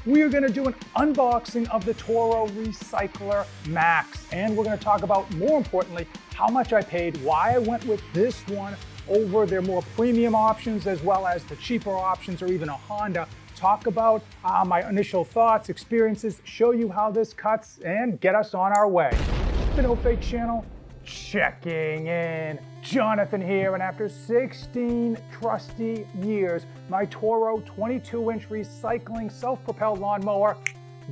we are going to do an unboxing of the Toro Recycler Max, and we're going to talk about, more importantly, how much I paid, why I went with this one over their more premium options, as well as the cheaper options or even a Honda. Talk about my initial thoughts, experiences, show you how this cuts, and get us on our way. The No Fake channel, checking in. Jonathan here, and after 16 trusty years, my Toro 22-inch recycling self-propelled lawnmower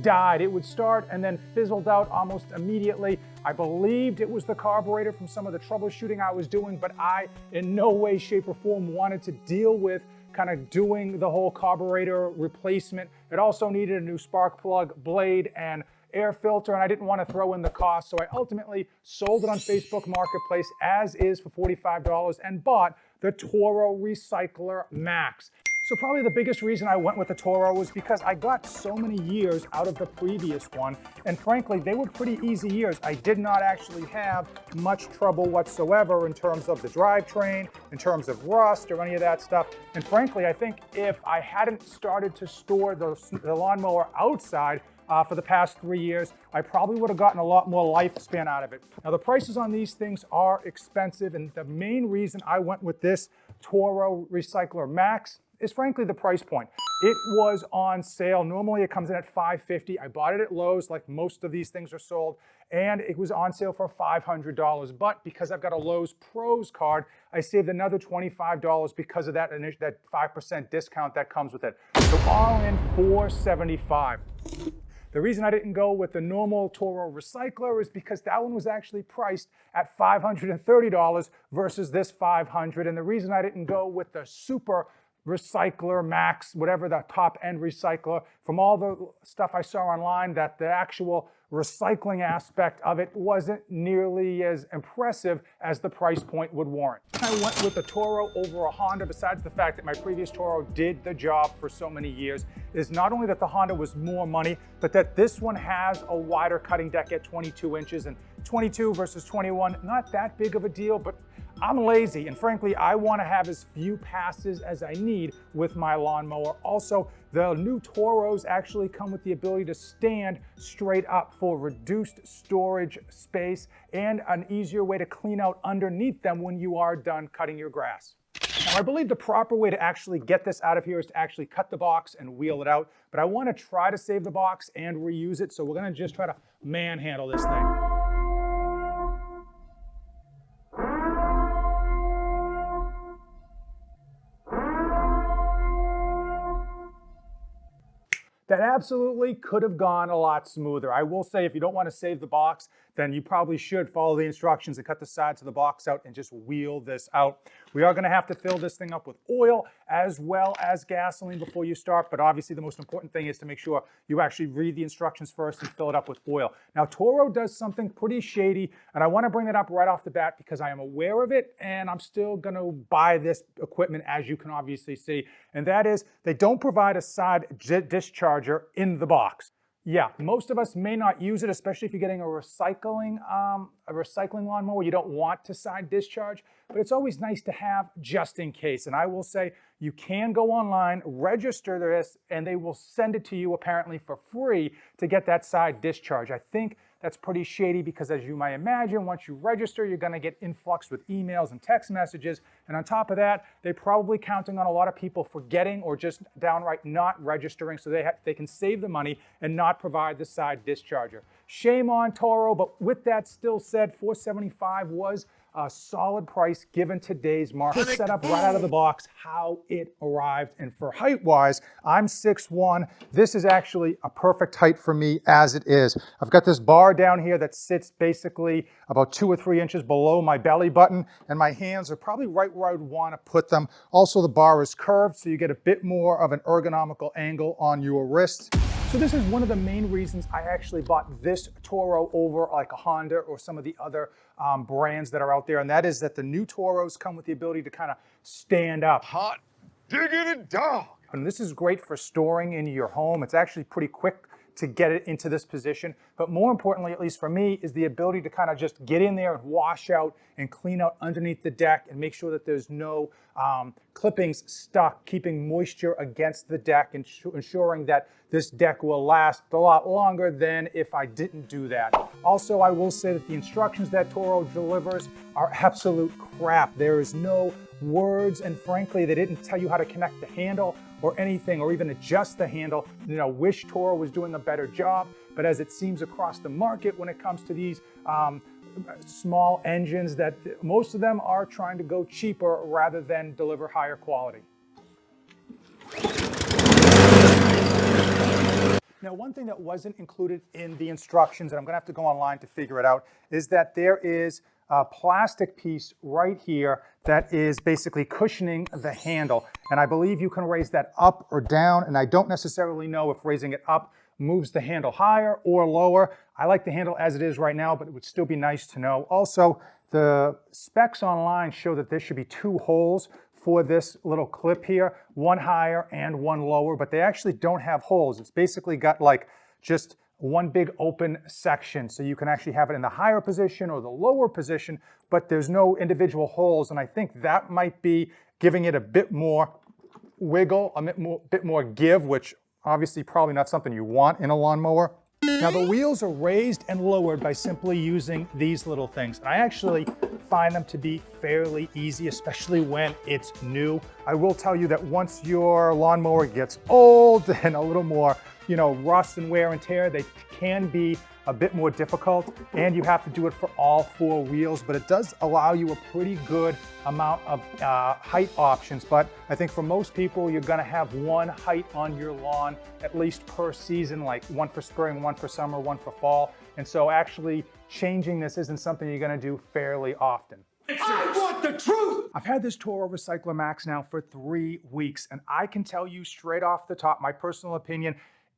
died. It would start and then fizzled out almost immediately. I believed it was the carburetor from some of the troubleshooting I was doing, but I in no way, shape, or form wanted to deal with kind of doing the whole carburetor replacement. It also needed a new spark plug, blade, and air filter, and I didn't want to throw in the cost, so I ultimately sold it on Facebook Marketplace as is for $45 and bought the Toro Recycler Max. So probably the biggest reason I went with the Toro was because I got so many years out of the previous one, and frankly, they were pretty easy years. I did not actually have much trouble whatsoever in terms of the drivetrain, in terms of rust or any of that stuff. And frankly, I think if I hadn't started to store the lawnmower outside for the past 3 years, I probably would have gotten a lot more lifespan out of it. Now, the prices on these things are expensive, and the main reason I went with this Toro Recycler Max is frankly the price point. It was on sale. Normally it comes in at $550. I bought it at Lowe's, like most of these things are sold, and it was on sale for $500. But because I've got a Lowe's Pros card, I saved another $25 because of that 5% discount that comes with it. So all in $475. The reason I didn't go with the normal Toro Recycler is because that one was actually priced at $530 versus this $500. And the reason I didn't go with the Super Recycler Max, whatever the top end recycler, from all the stuff I saw online, that the actual recycling aspect of it wasn't nearly as impressive as the price point would warrant. I went with the Toro over a Honda, besides the fact that my previous Toro did the job for so many years, is not only that the Honda was more money, but that this one has a wider cutting deck at 22 inches, and 22 versus 21, not that big of a deal, but I'm lazy, and frankly, I want to have as few passes as I need with my lawnmower. Also, the new Toros actually come with the ability to stand straight up for reduced storage space and an easier way to clean out underneath them when you are done cutting your grass. Now, I believe the proper way to actually get this out of here is to actually cut the box and wheel it out, but I want to try to save the box and reuse it, so we're going to just try to manhandle this thing. That absolutely could have gone a lot smoother. I will say, if you don't want to save the box, then you probably should follow the instructions and cut the sides of the box out and just wheel this out. We are going to have to fill this thing up with oil as well as gasoline before you start, but obviously the most important thing is to make sure you actually read the instructions first and fill it up with oil. Now, Toro does something pretty shady, and I want to bring that up right off the bat because I am aware of it, and I'm still going to buy this equipment, as you can obviously see, and that is they don't provide a side discharger in the box. Yeah, most of us may not use it, especially if you're getting a recycling lawnmower. You don't want to side discharge, but it's always nice to have just in case. And I will say, you can go online, register this, and they will send it to you apparently for free to get that side discharge. I think that's pretty shady because, as you might imagine, once you register, you're going to get influx with emails and text messages. And on top of that, they're probably counting on a lot of people forgetting or just downright not registering, so they can save the money and not provide the side discharger. Shame on Toro, but with that still said, $475 was a solid price given today's market. Set up right out of the box how it arrived, and for height-wise, I'm 6'1". This is actually a perfect height for me as it is. I've got this bar down here that sits basically about 2 or 3 inches below my belly button, and my hands are probably right where I would want to put them. Also, the bar is curved, so you get a bit more of an ergonomical angle on your wrist. So this is one of the main reasons I actually bought this Toro over like a Honda or some of the other brands that are out there, and that is that the new Toros come with the ability to kind of stand up. Hot diggity dog! And this is great for storing in your home. It's actually pretty quick to get it into this position. But more importantly, at least for me, is the ability to kind of just get in there and wash out and clean out underneath the deck and make sure that there's no clippings stuck, keeping moisture against the deck and ensuring that this deck will last a lot longer than if I didn't do that. Also, I will say that the instructions that Toro delivers are absolute crap. There is no words, and frankly, they didn't tell you how to connect the handle or anything, or even adjust the handle. You know, wish Toro was doing a better job, but as it seems across the market when it comes to these small engines, that most of them are trying to go cheaper rather than deliver higher quality. Now, one thing that wasn't included in the instructions, and I'm gonna have to go online to figure it out, is that there is a plastic piece right here that is basically cushioning the handle. And I believe you can raise that up or down, and I don't necessarily know if raising it up moves the handle higher or lower. I like the handle as it is right now, but it would still be nice to know. Also, the specs online show that there should be 2 holes for this little clip here, one higher and one lower, but they actually don't have holes. It's basically got like just one big open section, so you can actually have it in the higher position or the lower position, but there's no individual holes, and I think that might be giving it a bit more wiggle, a bit more give, which obviously probably not something you want in a lawnmower. Now, the wheels are raised and lowered by simply using these little things. I actually find them to be fairly easy, especially when it's new. I will tell you that once your lawnmower gets old and a little more, you know, rust and wear and tear, they can be a bit more difficult, and you have to do it for all 4 wheels, but it does allow you a pretty good amount of height options. But I think for most people, you're gonna have one height on your lawn, at least per season, like one for spring, one for summer, one for fall. And so actually changing this isn't something you're gonna do fairly often. I want the truth! I've had this Toro Recycler Max now for 3 weeks, and I can tell you straight off the top, my personal opinion,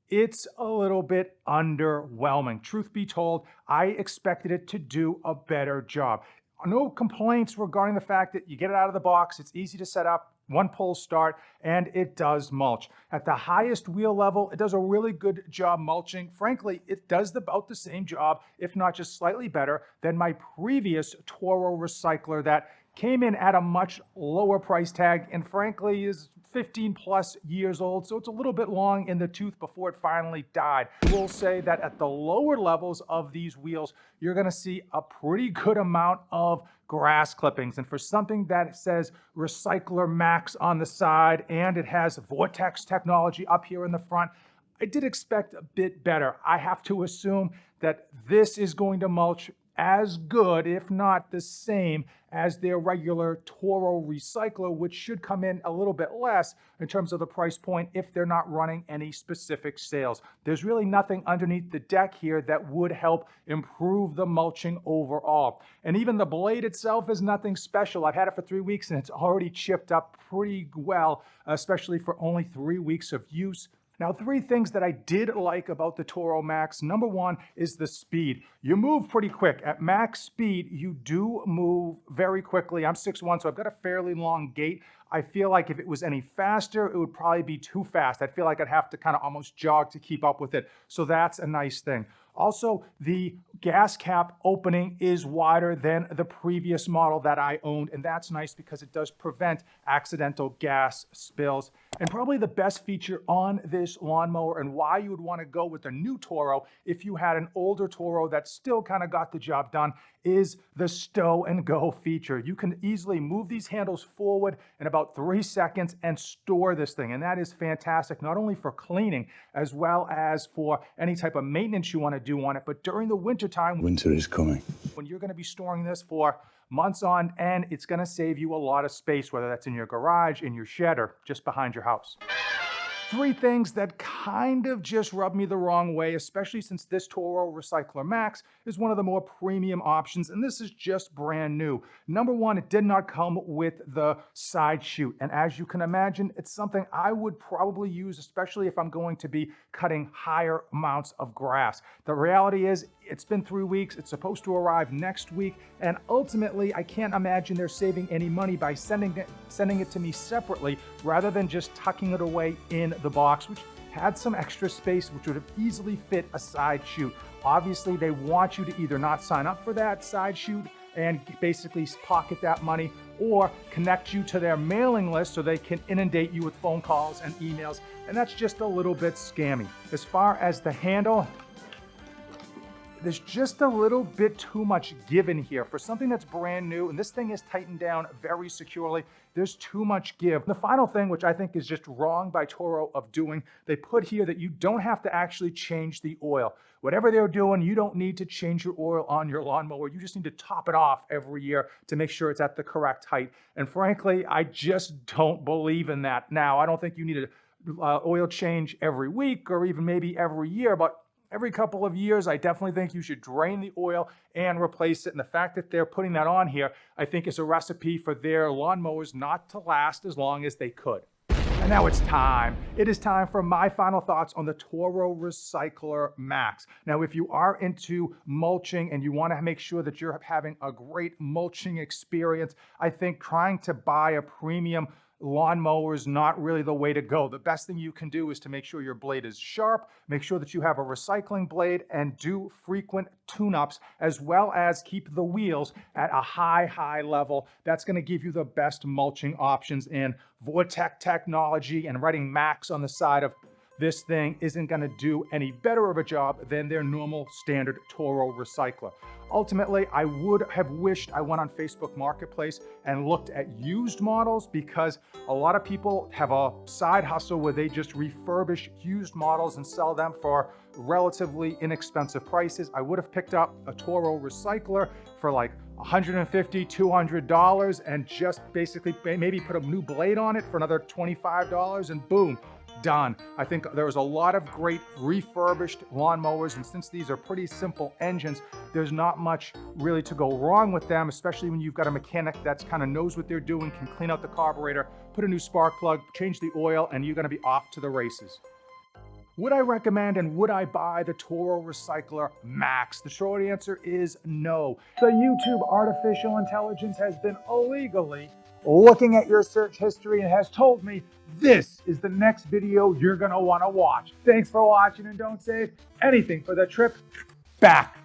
it's a little bit underwhelming. Truth be told, I expected it to do a better job. No complaints regarding the fact that you get it out of the box, it's easy to set up, one pull start, and it does mulch. At the highest wheel level, it does a really good job mulching. Frankly, it does about the same job, if not just slightly better, than my previous Toro Recycler that came in at a much lower price tag and frankly is 15 plus years old, so it's a little bit long in the tooth before it finally died. I will say that at the lower levels of these wheels, you're gonna see a pretty good amount of grass clippings. And for something that says Recycler Max on the side and it has Vortex technology up here in the front, I did expect a bit better. I have to assume that this is going to mulch as good, if not the same, as their regular Toro Recycler, which should come in a little bit less in terms of the price point if they're not running any specific sales. There's really nothing underneath the deck here that would help improve the mulching overall. And even the blade itself is nothing special. I've had it for 3 weeks and it's already chipped up pretty well, especially for only 3 weeks of use. Now, 3 things that I did like about the Toro Max. Number 1 is the speed. You move pretty quick. At max speed, you do move very quickly. I'm 6'1", so I've got a fairly long gait. I feel like if it was any faster, it would probably be too fast. I feel like I'd have to kind of almost jog to keep up with it. So that's a nice thing. Also, the gas cap opening is wider than the previous model that I owned, and that's nice because it does prevent accidental gas spills. And probably the best feature on this lawnmower and why you would want to go with a new Toro if you had an older Toro that still kind of got the job done is the stow and go feature. You can easily move these handles forward in about 3 seconds and store this thing. And that is fantastic, not only for cleaning as well as for any type of maintenance you want to do on it, but during the winter time. Winter is coming. When you're going to be storing this for months on end, it's going to save you a lot of space, whether that's in your garage, in your shed, or just behind your house. 3 things that kind of just rub me the wrong way, especially since this Toro Recycler Max is one of the more premium options, and this is just brand new. Number 1, it did not come with the side chute, and as you can imagine, it's something I would probably use, especially if I'm going to be cutting higher amounts of grass. The reality is, it's been 3 weeks, it's supposed to arrive next week, and ultimately, I can't imagine they're saving any money by sending it to me separately rather than just tucking it away in the box, which had some extra space which would have easily fit a side chute. Obviously, they want you to either not sign up for that side chute and basically pocket that money, or connect you to their mailing list so they can inundate you with phone calls and emails, and that's just a little bit scammy. As far as the handle, there's just a little bit too much give in here. For something that's brand new, and this thing is tightened down very securely, there's too much give. The final thing, which I think is just wrong by Toro of doing, they put here that you don't have to actually change the oil. Whatever they're doing, you don't need to change your oil on your lawnmower. You just need to top it off every year to make sure it's at the correct height. And frankly, I just don't believe in that. Now, I don't think you need an oil change every week or even maybe every year, but every couple of years, I definitely think you should drain the oil and replace it. And the fact that they're putting that on here, I think is a recipe for their lawnmowers not to last as long as they could. And now it's time. It is time for my final thoughts on the Toro Recycler Max. Now, if you are into mulching and you want to make sure that you're having a great mulching experience, I think trying to buy a premium lawnmower is not really the way to go. The best thing you can do is to make sure your blade is sharp, make sure that you have a recycling blade, and do frequent tune-ups, as well as keep the wheels at a high level. That's going to give you the best mulching options. And Vortec technology and writing Max on the side of this thing isn't going to do any better of a job than their normal standard Toro recycler. Ultimately, I would have wished I went on Facebook Marketplace and looked at used models, because a lot of people have a side hustle where they just refurbish used models and sell them for relatively inexpensive prices. I would have picked up a Toro recycler for like $150, $200 and just basically maybe put a new blade on it for another $25 and boom, done. I think there was a lot of great refurbished lawnmowers, and since these are pretty simple engines, there's not much really to go wrong with them, especially when you've got a mechanic that's kind of knows what they're doing, can clean out the carburetor, put a new spark plug, change the oil, and you're going to be off to the races. Would I recommend and would I buy the Toro Recycler Max? The short answer is no. The YouTube artificial intelligence has been illegally looking at your search history and has told me this is the next video you're gonna wanna watch. Thanks for watching, and don't save anything for the trip back